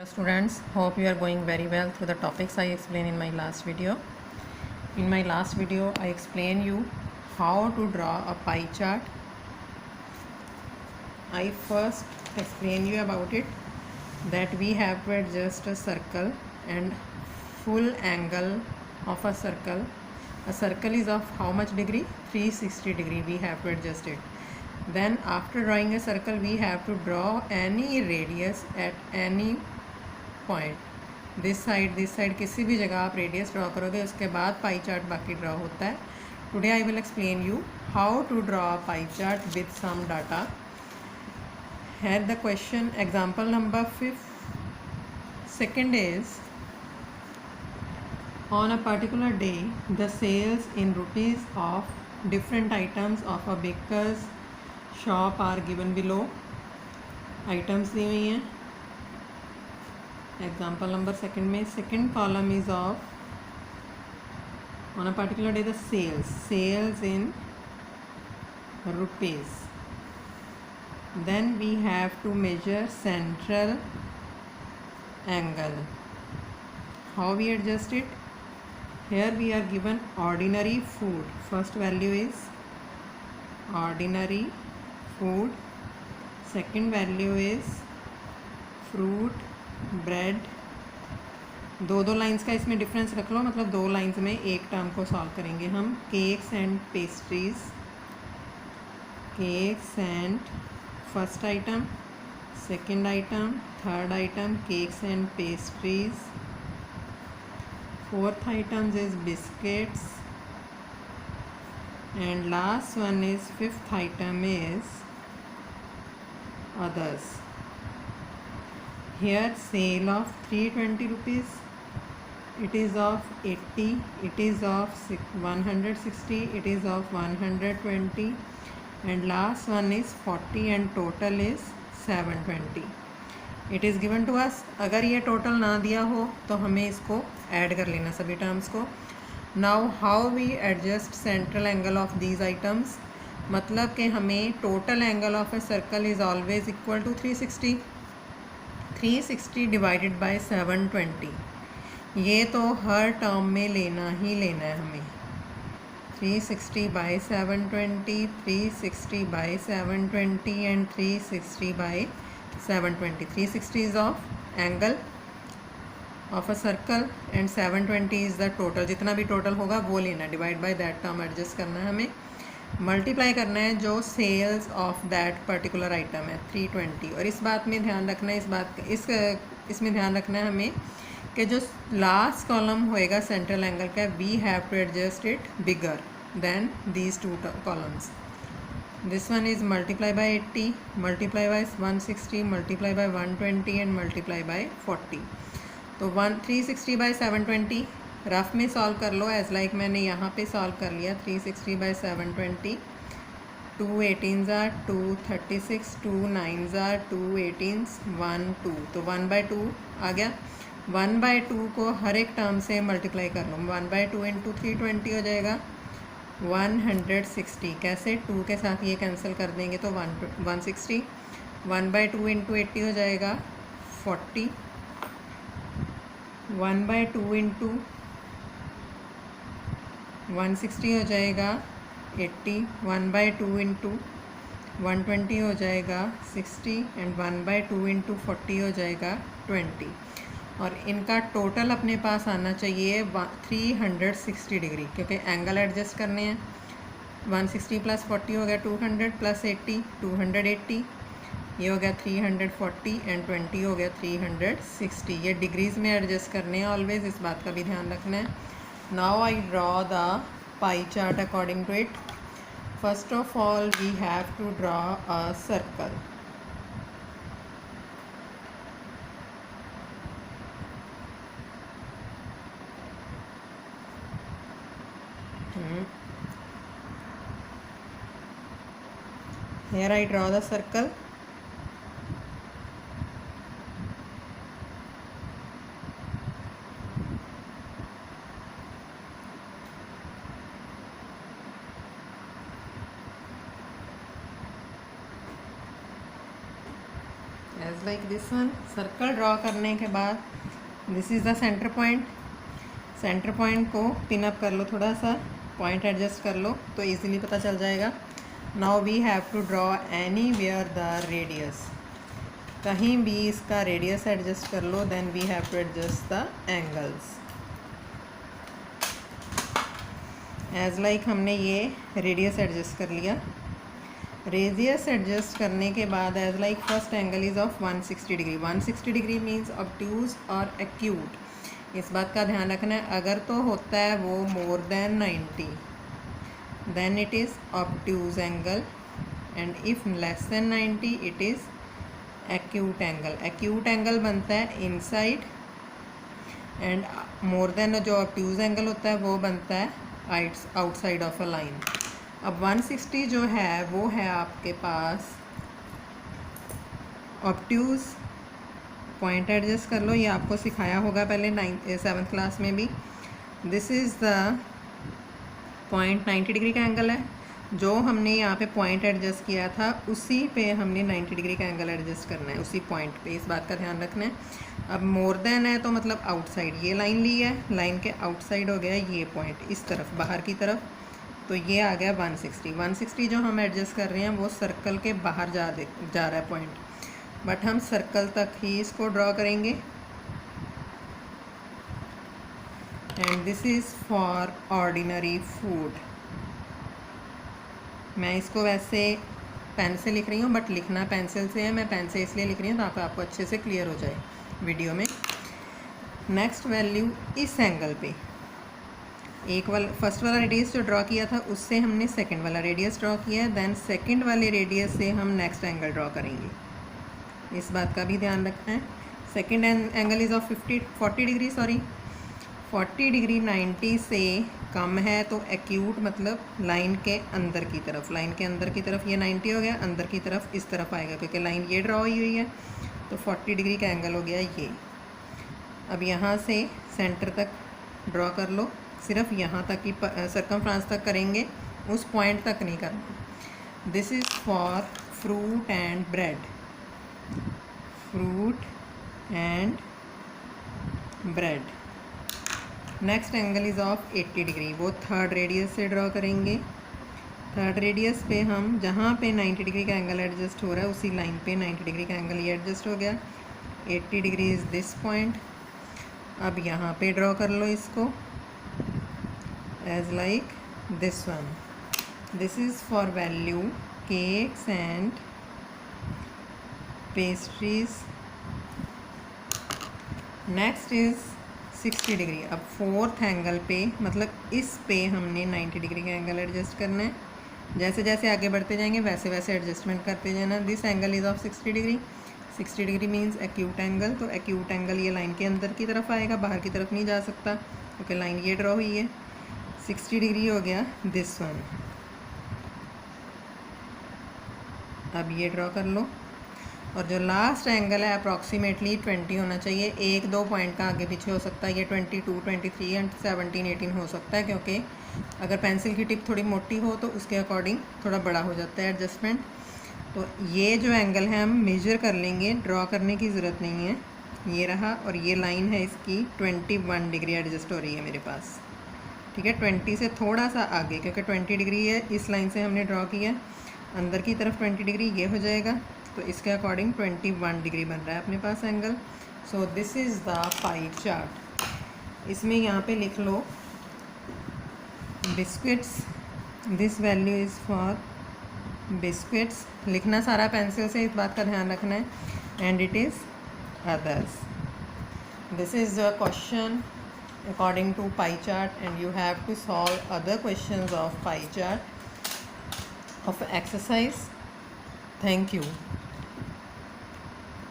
students, hope you are going very well through the topics I explained in my last video. In my last video I explained you how to draw a pie chart. I first explained you about it, that we have to adjust a circle and full angle of a circle. A circle is of how much degree? 360 degree. We have to adjust it. Then after drawing a circle we have to draw any radius at any point. This side किसी भी जगह आप radius draw करोगे, उसके बाद pie chart बाकी draw होता है. Today I will explain you how to draw a pie chart with some data. Here the question, example number 2nd is, on a particular day the sales in rupees of different items of a baker's shop are given below. Items दी हुई हैं. Example number 2 में second column is of, on a particular day the sales in rupees. Then we have to measure central angle. How we adjust it? Here we are given ordinary food. First value is ordinary food. Second value is fruit, bread. दो lines का इसमें difference रख लो, मतलब दो lines में एक term को solve करेंगे हम. Cakes and pastries. Cakes and first item, second item, third item cakes and pastries. Fourth items is biscuits and last one is fifth item is others. Here sale of 320 rupees, it is of 80, it is of 160, it is of 120 and last one is 40 and total is 720. It is given to us. अगर ये total ना दिया हो तो हमें इसको add कर लेना सभी टर्म्स को. Now how we adjust central angle of these items? मतलब कि हमें total angle of a circle is always equal to 360. 360 divided by 720. ये तो हर टर्म में लेना ही लेना है हमें. 360 by 720, 360 by 720 and 360 by 720. 360 is of angle of a circle and 720 is the total. जितना भी टोटल होगा वो लेना, divide by that term adjust करना है हमें, मल्टीप्लाई करना है जो sales of that particular item है 320. और इस बात में ध्यान रखना है, इसमें ध्यान रखना है हमें कि जो लास्ट कॉलम होएगा सेंट्रल एंगल का, we have to adjust it bigger than these two columns. This one is multiply by 80, multiply by 160, multiply by 120 and multiply by 40. तो 360 बाई 720 रफ में सॉल्व कर लो, एज लाइक मैंने यहाँ पे solve कर लिया. 360 by 720, 2 18s are 236, 2 9s are 2 18s, 1 2, तो 1/2 आ गया. 1/2 को हर एक टर्म से मल्टीप्लाई कर लो. 1/2 इंटू 320 हो जाएगा 160. कैसे? 2 के साथ ये कैंसिल कर देंगे तो 160. 1/2 इंटू 80 हो जाएगा 40. 1/2 इंटू 160 हो जाएगा 80. 1/2 इंटू 120 हो जाएगा 60 एंड 1/2 इंटू 40 हो जाएगा 20. और इनका टोटल अपने पास आना चाहिए 360 डिग्री, क्योंकि एंगल एडजस्ट करने हैं. 160 प्लस 40 हो गया 200 प्लस 80 280, ये हो गया 340 एंड 20 हो गया 360. ये डिग्रीज़ में एडजस्ट करने हैं ऑलवेज, इस बात का भी ध्यान रखना है. Now I draw the pie chart according to it. First of all we have to draw a circle. Here I draw the circle. As as like this one. Circle draw करने के बाद this is the centre point. Centre point को pin up कर लो, थोड़ा सा point adjust कर लो तो इजीली पता चल जाएगा। Now we have to draw anywhere the radius, कहीं भी इसका रेडियस एडजस्ट कर लो, then we have to adjust the angles. As like हमने ये रेडियस एडजस्ट कर लिया। रेडियस एडजस्ट करने के बाद as like first angle is of 160 degree. 160 degree means obtuse और एक्यूट। इस बात का ध्यान रखना है, अगर तो होता है वो more than 90 then it is obtuse angle, and if less than 90 it is acute angle. Acute angle बनता है इनसाइड, एंड मोर देन जो ऑब्ट्यूज एंगल होता है वो बनता है आउटसाइड ऑफ अ लाइन। अब 160 जो है वो है आपके पास ऑब्ट्यूज। पॉइंट एडजस्ट कर लो, ये आपको सिखाया होगा पहले 7th क्लास में भी। This is the point, 90 degree का एंगल है। जो हमने यहाँ पे पॉइंट एडजस्ट किया था उसी पे हमने 90 डिग्री का एंगल एडजस्ट करना है, उसी पॉइंट पे। इस बात का ध्यान रखना है। अब मोर देन है तो मतलब आउटसाइड, ये लाइन ली है, लाइन के आउटसाइड हो गया ये पॉइंट, इस तरफ बाहर की तरफ, तो ये आ गया 160। 160 जो हम एडजस्ट कर रहे हैं वो सर्कल के बाहर जा रहा है पॉइंट, बट हम सर्कल तक ही इसको ड्रॉ करेंगे। And this is for ordinary food. मैं इसको वैसे पेन से लिख रही हूँ, बट लिखना पेंसिल से है। मैं पेन से इसलिए लिख रही हूँ ताकि आपको अच्छे से क्लियर हो जाए वीडियो में। नेक्स्ट वैल्यू इस एंगल पे, फर्स्ट वाला रेडियस जो ड्रॉ किया था उससे हमने सेकंड वाला रेडियस ड्रॉ किया है, देन सेकंड वाले रेडियस से हम नेक्स्ट एंगल ड्रॉ करेंगे। इस बात का भी ध्यान रखना है। Second angle is of 40 degree, 40 degree 90 से कम है तो एक्यूट मतलब लाइन के अंदर की तरफ, लाइन के अंदर की तरफ ये 90 हो गया, अंदर की तरफ इस तरफ आएगा क्योंकि लाइन ये ड्रॉ हुई है, तो 40 डिग्री का एंगल हो गया ये। अब यहाँ से सेंटर तक ड्रॉ कर लो, सिर्फ यहाँ तक ही सर्कमफ्रेंस तक करेंगे, उस पॉइंट तक नहीं करना। This is for fruit and bread, fruit and bread. Next angle is of 80 degree, वो थर्ड रेडियस से ड्रॉ करेंगे। थर्ड रेडियस पे हम जहाँ पे 90 डिग्री का एंगल एडजस्ट हो रहा है उसी लाइन पे 90 डिग्री का एंगल ये एडजस्ट हो गया। 80 डिग्री इज़ दिस पॉइंट। अब यहाँ पे ड्रॉ कर लो इसको as like this one. This is for value cakes and pastries. Next is 60 degree. अब फोर्थ एंगल पे मतलब इस पे हमने 90 डिग्री का एंगल एडजस्ट करना है। जैसे जैसे आगे बढ़ते जाएंगे वैसे वैसे एडजस्टमेंट करते जाना। This angle is of 60 degree. 60 degree means acute angle, तो एक्यूट एंगल ये लाइन के अंदर की तरफ आएगा, बाहर की तरफ नहीं जा सकता क्योंकि लाइन ये ड्रॉ हुई है। 60 डिग्री हो गया दिस वन। अब ये ड्रॉ कर लो, और जो लास्ट एंगल है अप्रॉक्सीमेटली 20 होना चाहिए। 1-2 पॉइंट का आगे पीछे हो सकता है, ये 22, 23 एंड 17, 18 हो सकता है, क्योंकि अगर पेंसिल की टिप थोड़ी मोटी हो तो उसके अकॉर्डिंग थोड़ा बड़ा हो जाता है एडजस्टमेंट। तो ये जो एंगल है हम मेजर कर लेंगे, ड्रॉ करने की ज़रूरत नहीं है। ये रहा, और ये लाइन है इसकी 21 डिग्री एडजस्ट हो रही है मेरे पास, ठीक है। 20 से थोड़ा सा आगे, क्योंकि 20 डिग्री है इस लाइन से हमने ड्रॉ किया, अंदर की तरफ 20 डिग्री ये हो जाएगा, तो इसके अकॉर्डिंग 21 डिग्री बन रहा है अपने पास angle. So this is the pie chart. इसमें यहाँ पे लिख लो biscuits, this value is for biscuits. लिखना सारा पेंसिल से, इस बात का ध्यान रखना है। And it is others. This is the question according to pie chart, and you have to solve other questions of pie chart of exercise. Thank you.